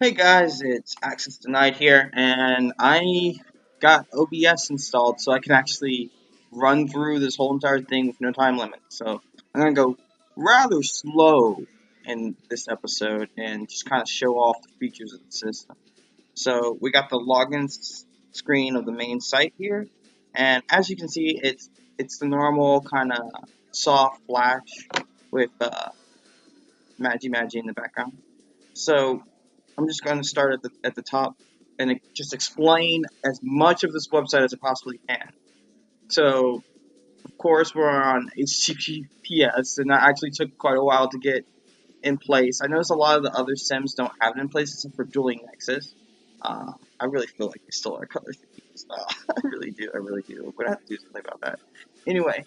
Hey guys, it's Access Denied here, and I got OBS installed so I can actually run through this whole entire thing with no time limit. So I'm gonna go rather slow in this episode and just kind of show off the features of the system. So we got the login screen of the main site here, and as you can see, it's the normal kind of soft flash with Magi in the background. So I'm just going to start at the top and just explain as much of this website as I possibly can. So, of course, we're on HTTPS, and that actually took quite a while to get in place. I notice a lot of the other sims don't have it in place except for Dueling Nexus. I really feel like they stole our colors. I really do. I really do. We're gonna have to do something about that. Anyway,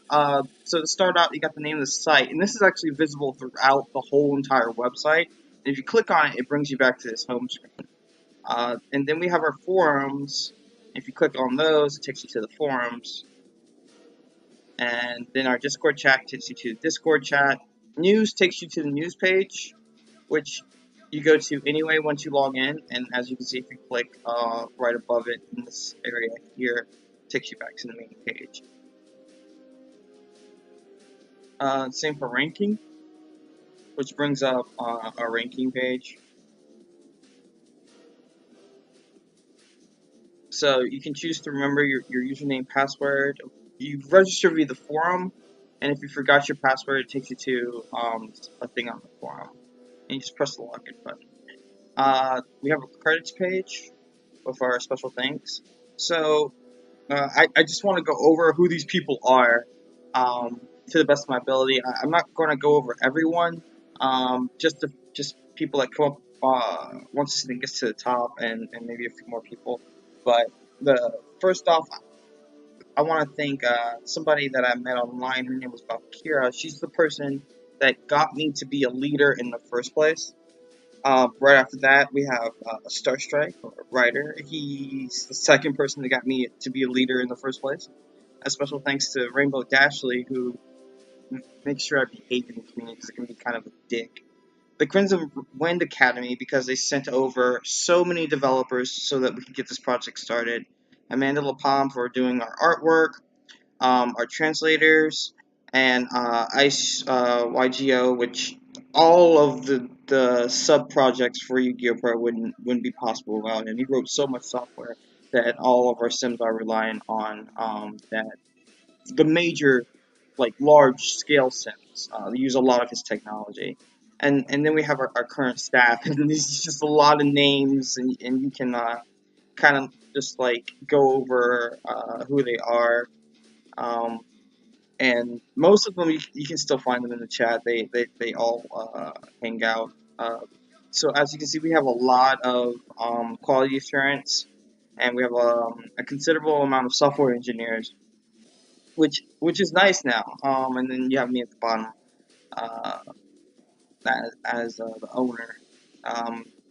so to start out, you got the name of the site, and this is actually visible throughout the whole entire website. And if you click on it, it brings you back to this home screen. And then we have our forums. If you click on those, it takes you to the forums. And then our Discord chat takes you to the Discord chat. News takes you to the news page, which you go to anyway once you log in. And as you can see, if you click right above it in this area here, it takes you back to the main page. Same for ranking, which brings up our ranking page. So you can choose to remember your username, password. You register via the forum, and if you forgot your password, it takes you to a thing on the forum. And you just press the login button. We have a credits page with our special thanks. So I just want to go over who these people are to the best of my ability. I'm not going to go over everyone, just people that come up once this thing gets to the top, and maybe a few more people. But the first off, I want to thank somebody that I met online. Her name was Valkyra. She's the person that got me to be a leader in the first place. Right after that, we have Star Strike, or Ryder. He's the second person that got me to be a leader in the first place. A special thanks to Rainbow Dashley, who makes sure I behave in the community because it can be kind of a dick. The Crimson Wind Academy, because they sent over so many developers so that we could get this project started. Amanda LaPalm for doing our artwork, our translators, and Ice YGO, which all of the sub projects for Yu-Gi-Oh! Pro wouldn't be possible without him. He wrote so much software that all of our sims are relying on. That the major, like large scale sims, they use a lot of his technology. And then we have our current staff, and there's just a lot of names, and you can kind of just like go over who they are. Um, and most of them you can still find them in the chat. They all hang out. So as you can see, we have a lot of quality assurance, and we have a considerable amount of software engineers, which is nice now. And then you have me at the bottom uh, as the owner.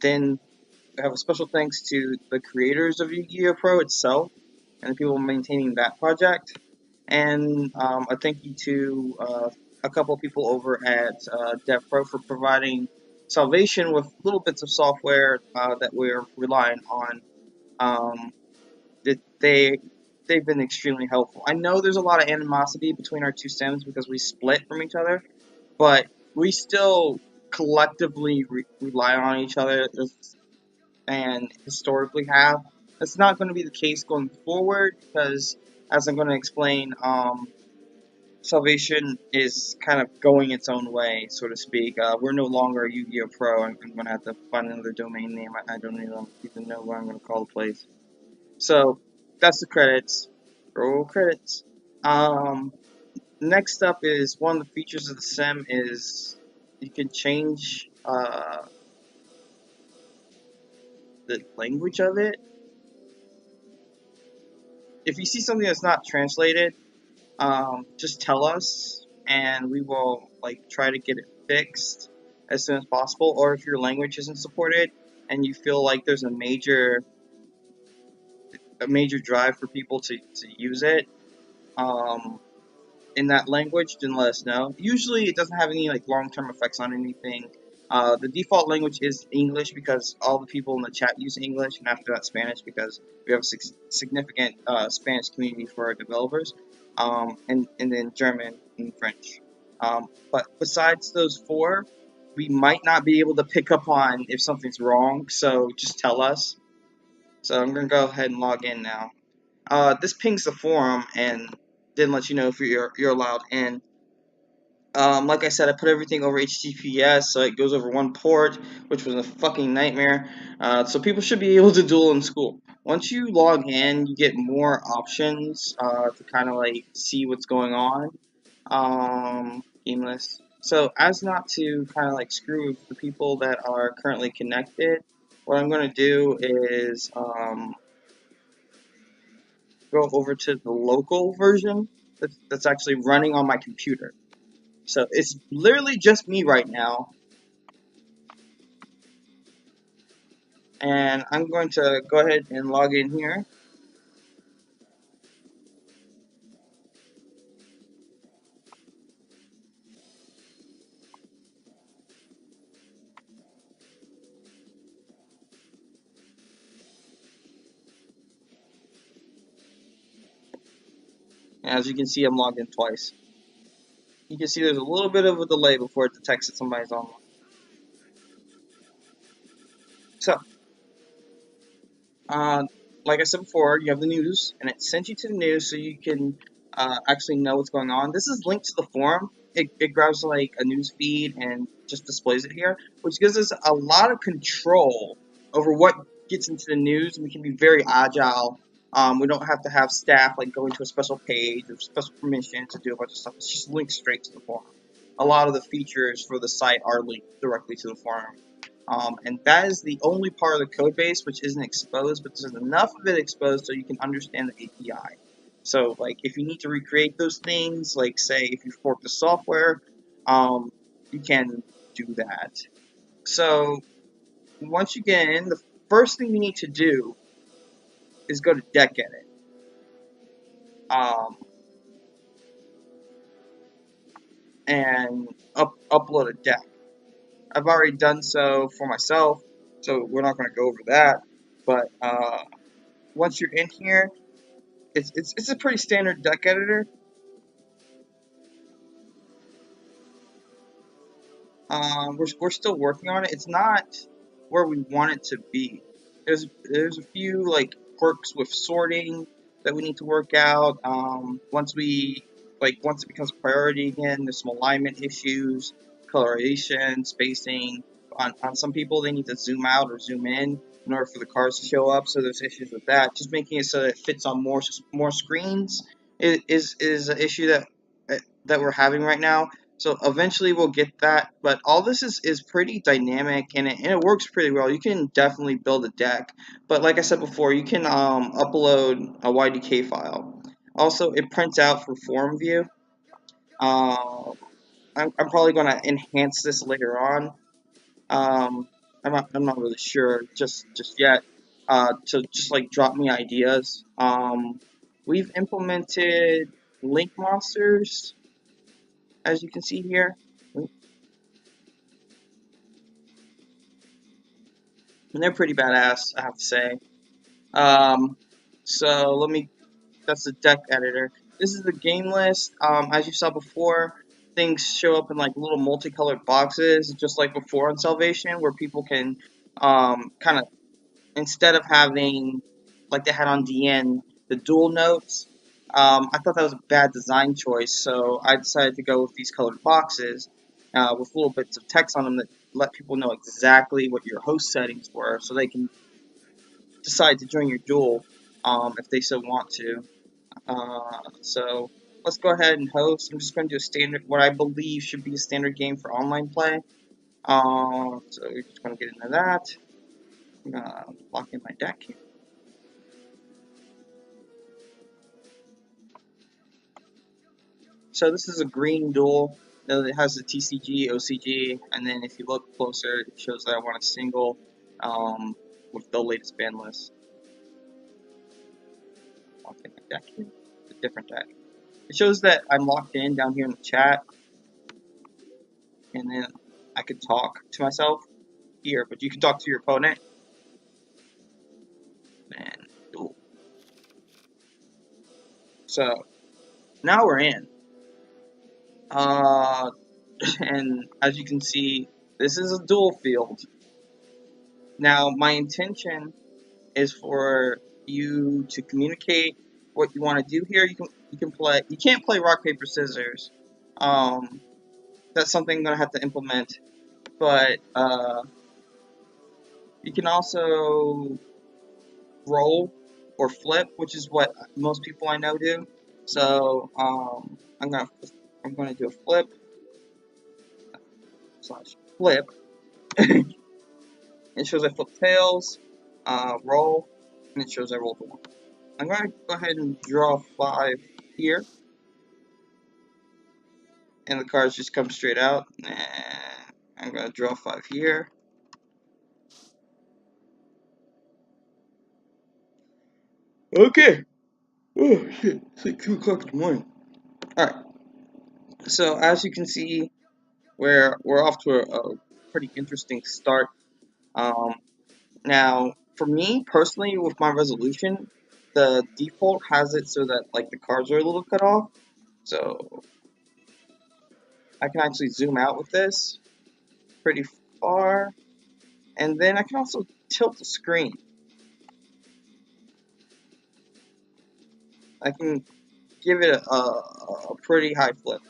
Then we have a special thanks to the creators of Yu-Gi-Oh! Pro itself and the people maintaining that project. And a thank you to a couple people over at DevPro for providing Salvation with little bits of software that we're relying on. Um, that they've been extremely helpful. I know there's a lot of animosity between our two sims because we split from each other, but we still collectively rely on each other and historically have. That's not going to be the case going forward because, as I'm going to explain, Salvation is kind of going its own way, so to speak. We're no longer a Yu-Gi-Oh! Pro. I'm going to have to find another domain name. I don't even know what I'm going to call the place. So that's the credits. Roll credits. Um, Next up is one of the features of the sim is you can change the language of it. If you see something that's not translated, just tell us, and we will like try to get it fixed as soon as possible. Or if your language isn't supported and you feel like there's a major drive for people to use it in that language, then let us know. Usually, it doesn't have any like long-term effects on anything. The default language is English because all the people in the chat use English, and after that Spanish because we have a significant Spanish community for our developers, and then German and French. But besides those four, we might not be able to pick up on if something's wrong, so just tell us. So I'm gonna go ahead and log in now. This pings the forum and then lets you know if you're allowed in. Like I said, I put everything over HTTPS, so it goes over one port, which was a fucking nightmare. So people should be able to duel in school. Once you log in, you get more options to kind of like see what's going on. Game list. So as not to kind of like screw with the people that are currently connected, what I'm going to do is go over to the local version that's actually running on my computer. So it's literally just me right now. And I'm going to go ahead and log in here. And as you can see, I'm logged in twice. You can see there's a little bit of a delay before it detects that somebody's online. So, uh, like I said before, you have the news, and it sends you to the news so you can actually know what's going on. This is linked to the forum. It grabs like a news feed and just displays it here, which gives us a lot of control over what gets into the news. We can be very agile. We don't have to have staff like go into a special page or special permission to do a bunch of stuff. It's just linked straight to the forum. A lot of the features for the site are linked directly to the forum. And that is the only part of the code base which isn't exposed, but there's enough of it exposed so you can understand the API. So, like, if you need to recreate those things, like, say, if you fork the software, you can do that. So, once you get in, the first thing you need to do is go to deck edit. Um, and upload a deck. I've already done so for myself, so we're not going to go over that. But once you're in here, it's a pretty standard deck editor. We're still working on it. It's not where we want it to be. There's a few like quirks with sorting that we need to work out. Once it becomes a priority again, there's some alignment issues, coloration, spacing. On some people, they need to zoom out or zoom in order for the cars to show up. So there's issues with that. Just making it so that it fits on more screens is an issue that we're having right now. So eventually we'll get that, but all this is pretty dynamic and it works pretty well. You can definitely build a deck, but like I said before, you can upload a YDK file. Also, it prints out for forum view. Uh, I'm probably going to enhance this later on. I'm not really sure just yet. To just like drop me ideas. We've implemented link monsters, as you can see here. And they're pretty badass, I have to say. Um, so that's the deck editor. This is the game list. As you saw before, things show up in like little multicolored boxes, just like before on Salvation, where people can kind of, instead of having, like they had on DN, the dual notes, I thought that was a bad design choice, so I decided to go with these colored boxes with little bits of text on them that let people know exactly what your host settings were, so they can decide to join your duel if they so want to. So let's go ahead and host. I'm just going to do a standard, what I believe should be a standard game for online play. So we're just going to get into that. I'm going to lock in my deck here. So this is a green duel. It has the TCG, OCG, and then if you look closer, it shows that I want a single with the latest ban list. Lock in my deck here. It's a different deck. It shows that I'm locked in down here in the chat, and then I could talk to myself here, but you can talk to your opponent. And ooh. So now we're in. And as you can see, this is a dual field. Now, my intention is for you to communicate what you want to do here. You can play. You can't play rock paper scissors. Um, that's something I'm gonna have to implement. But you can also roll or flip, which is what most people I know do. So I'm gonna do a flip slash flip. It shows I flip tails, roll, and it shows I roll the one. I'm gonna go ahead and draw 5 here, and the cards just come straight out. And I'm gonna draw 5 here. Okay. Oh shit! It's like 2 o'clock in the morning. All right. So as you can see, we're off to a pretty interesting start. Um, Now, for me personally, with my resolution, the default has it so that like the cards are a little cut off. So I can actually zoom out with this pretty far, and then I can also tilt the screen. I can give it a pretty high flip,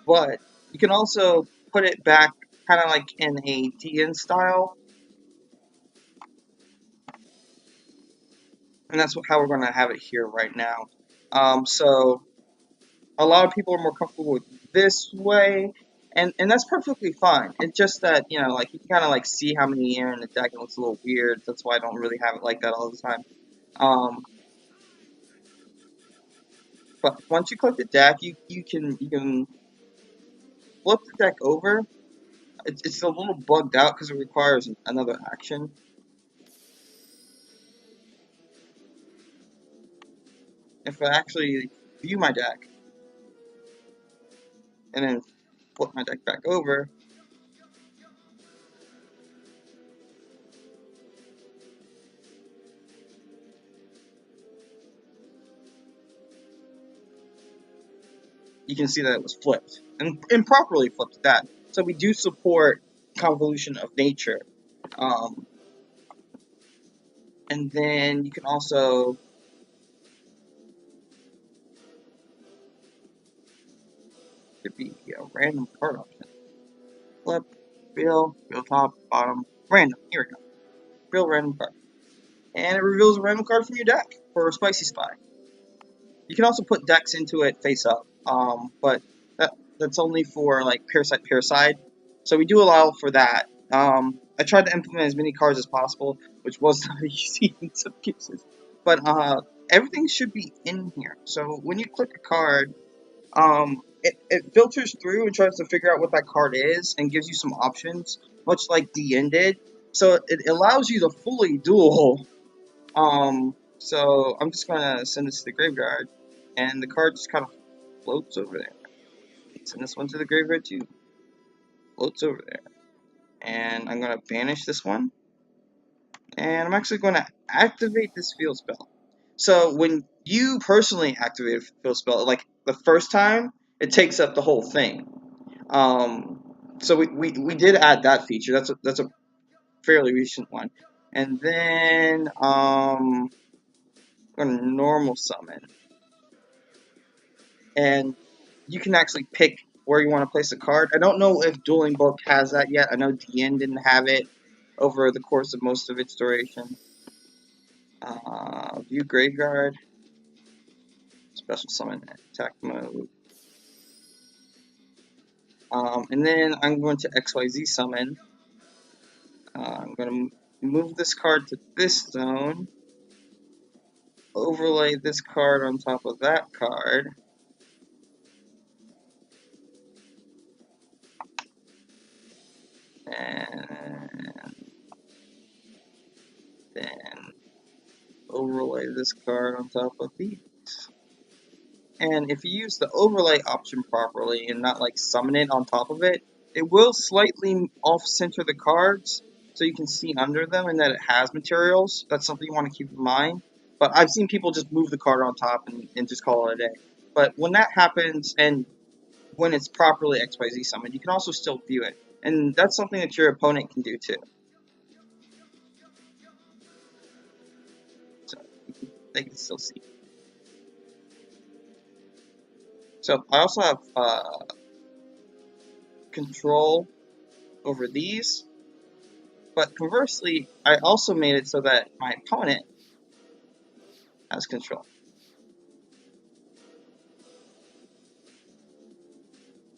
but you can also put it back kind of like in a DN style, and that's how we're going to have it here right now. So a lot of people are more comfortable with this way, and that's perfectly fine. It's just that, you know, like you can kind of like see how many are in the deck, and it looks a little weird. That's why I don't really have it like that all the time. But once you click the deck, you can flip the deck over. It's a little bugged out because it requires another action. If I actually view my deck and then flip my deck back over, you can see that it was flipped and improperly flipped at that. So we do support convolution of nature. Um, and then you can also could be a random card option. Flip, reveal top, bottom, random. Here we go. Reveal random card. And it reveals a random card from your deck for a Spicy Spy. You can also put decks into it face up, but that's only for like pair side. So we do allow for that. I tried to implement as many cards as possible, which was not easy in some cases. But everything should be in here. So when you click a card, it filters through and tries to figure out what that card is and gives you some options, much like DN did. So it allows you to fully duel. So I'm just gonna send this to the graveyard, and the card just kind of floats over there. Send this one to the graveyard too. Floats over there. And I'm gonna banish this one. And I'm actually gonna activate this field spell. So when you personally activate a field spell, like the first time, it takes up the whole thing. So we did add that feature. That's a fairly recent one. And then I'm gonna normal summon. And you can actually pick where you want to place a card. I don't know if Dueling Book has that yet. I know DN didn't have it over the course of most of its duration. View Graveyard, Special Summon, Attack Mode. And then I'm going to XYZ Summon. I'm going to move this card to this zone, overlay this card on top of that card. And then overlay this card on top of these. And if you use the overlay option properly and not like summon it on top of it, It will slightly off-center the cards so you can see under them and that it has materials. That's something you want to keep in mind. But I've seen people just move the card on top and just call it a day. But when that happens and when it's properly XYZ summoned, you can also still view it. And that's something that your opponent can do too. So they can still see. So I also have control over these. But conversely, I also made it so that my opponent has control.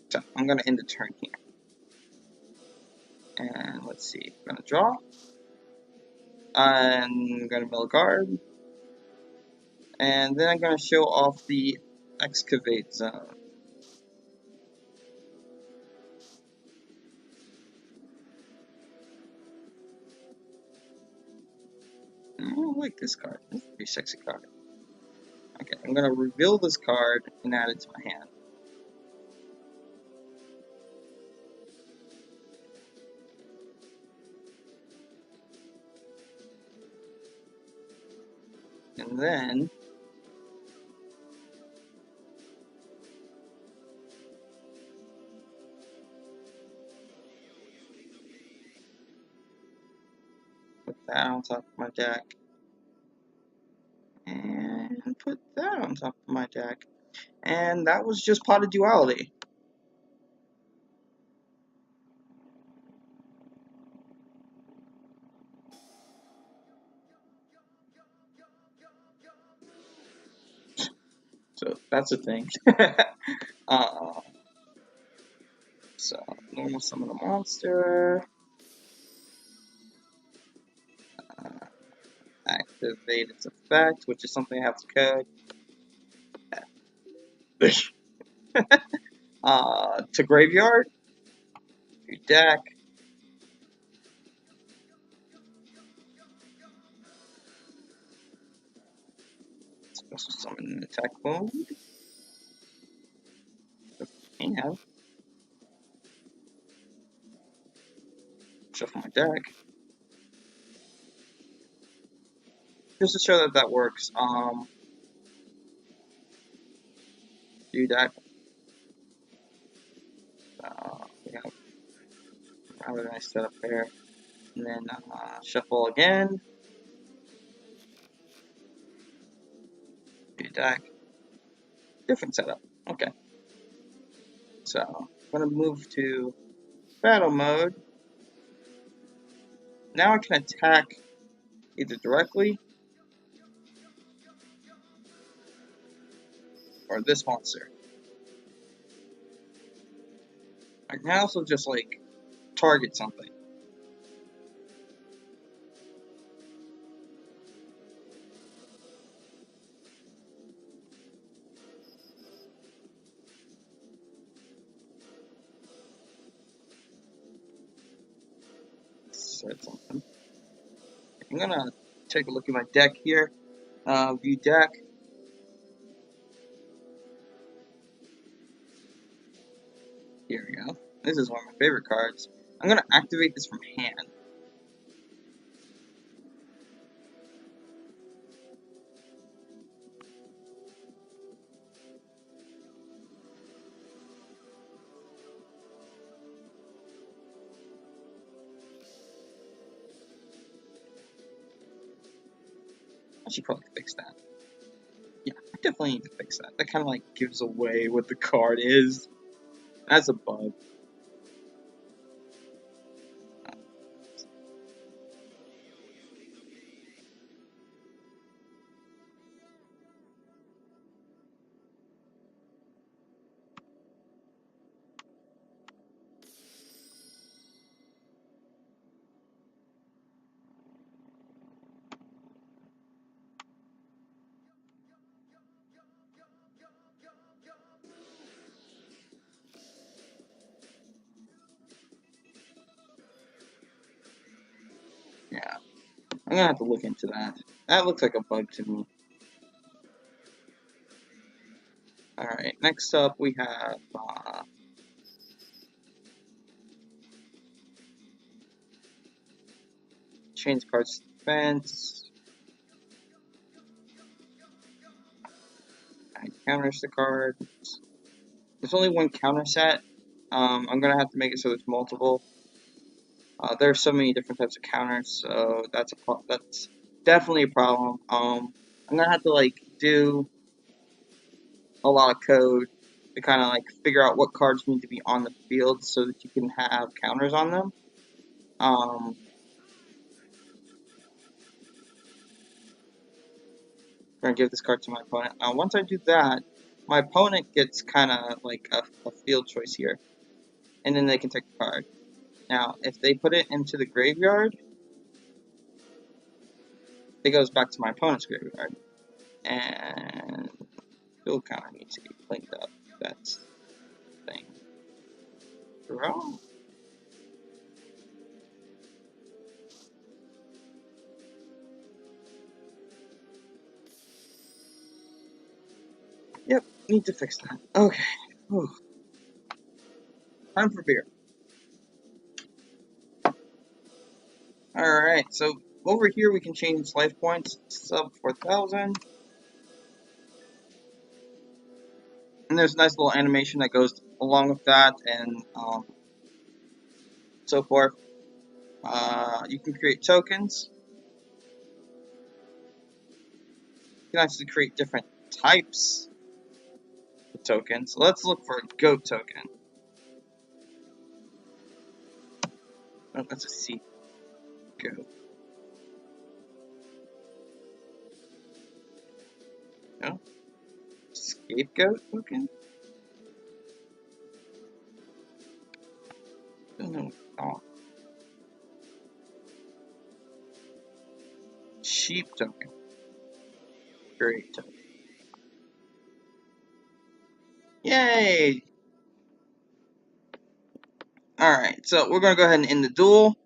So I'm going to end the turn here. And let's see, I'm going to draw. I'm going to mill a guard. And then I'm going to show off the excavate zone. I like this card. This is a pretty sexy card. Okay, I'm going to reveal this card and add it to my hand. And then put that on top of my deck. And put that on top of my deck. And that was just Pot of Duality. So that's a thing. So normal summon a monster. Activate its effect, which is something I have to code. To graveyard. Your deck. Special summon an attack mode. And shuffle my deck. Just to show that that works. Do that. We have a rather nice setup there. And then shuffle again. Do deck. Different setup. Okay. So I'm gonna move to battle mode. Now I can attack either directly or this monster. I can also just like target something. Said something. I'm gonna take a look at my deck here. View deck. Here we go. This is one of my favorite cards. I'm gonna activate this from hand. I should probably fix that. Yeah, I definitely need to fix that. That kind of like gives away what the card is. That's a bug. Yeah, I'm gonna have to look into that. That looks like a bug to me. Alright, next up we have change cards to defense. Add counters to cards. There's only one counter set. I'm gonna have to make it so there's multiple. There are so many different types of counters, so that's definitely a problem. I'm gonna have to like do a lot of code to kind of like figure out what cards need to be on the field so that you can have counters on them. I'm gonna give this card to my opponent. Once I do that, my opponent gets kind of like a field choice here, and then they can take the card. Now, if they put it into the graveyard, it goes back to my opponent's graveyard, and field counter needs to be cleaned up. That's the thing. Draw. Yep, need to fix that. Okay. Whew. Time for beer. Alright, so over here we can change life points, sub 4,000. And there's a nice little animation that goes along with that, and so forth. You can create tokens. You can actually create different types of tokens. So let's look for a goat token. Oh, that's a C. Goat. No? Scapegoat token? Don't know. Oh. Sheep token. Great token. Yay! Alright, so we're going to go ahead and end the duel.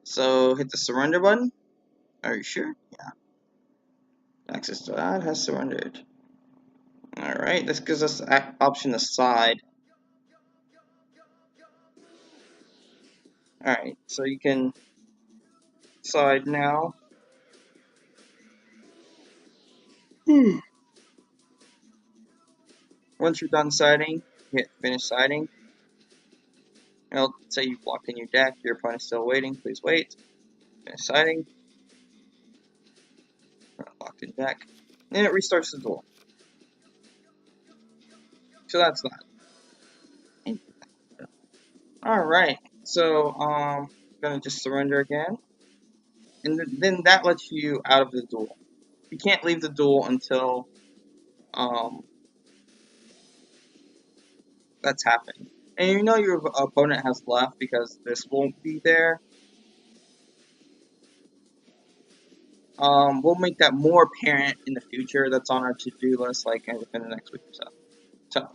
So hit the surrender button. Are you sure? Yeah. Access to that has surrendered. Alright, this gives us the option to side. Alright, so you can side now. Once you're done siding, hit finish siding. It'll say you've locked in your deck, your opponent's still waiting, please wait. Finish siding. Locked in deck. And it restarts the duel. So that's that. Alright, so gonna just surrender again. And then that lets you out of the duel. You can't leave the duel until that's happened. And you know your opponent has left because this won't be there. We'll make that more apparent in the future. That's on our to-do list, like within the next week or so. So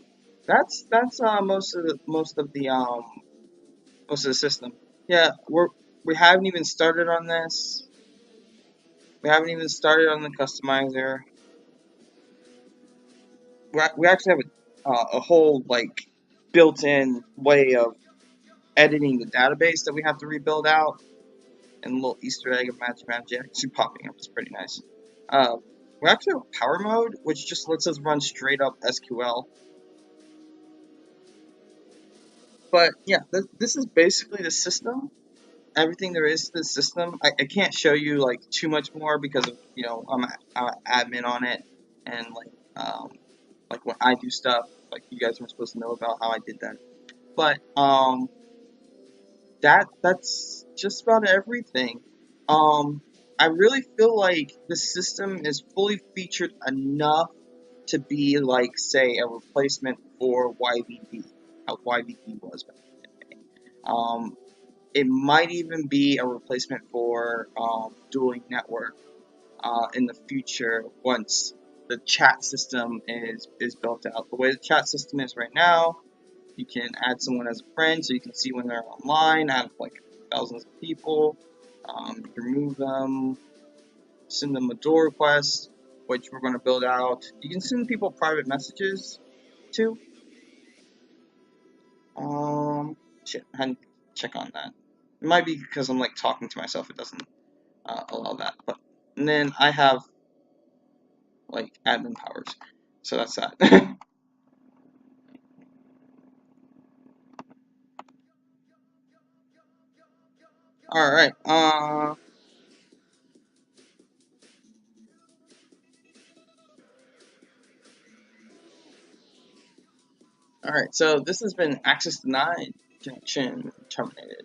that's most of the system. Yeah, we haven't even started on this. We haven't even started on the customizer. We actually have a whole like built-in way of editing the database that we have to rebuild out, and a little Easter egg of Magic actually popping up. It's pretty nice. We actually have power mode, which just lets us run straight up SQL. But yeah, this is basically the system. Everything there is to the system. I can't show you like too much more because of I'm an admin on it, and like when I do stuff, like you guys are supposed to know about how I did that. But that's just about everything. I really feel like the system is fully featured enough to be like, say, a replacement for YVB, how YVB was back in the day. It might even be a replacement for Dueling Network in the future once the chat system is built out. The way the chat system is right now, you can add someone as a friend so you can see when they're online out of like thousands of people. You can remove them, send them a duel request, which we're going to build out. You can send people private messages too. Shit, I hadn't check on that. It might be because I'm like talking to myself. It doesn't allow that. But and then I have like admin powers, so that's that. All right. All right. So this has been access denied, connection terminated.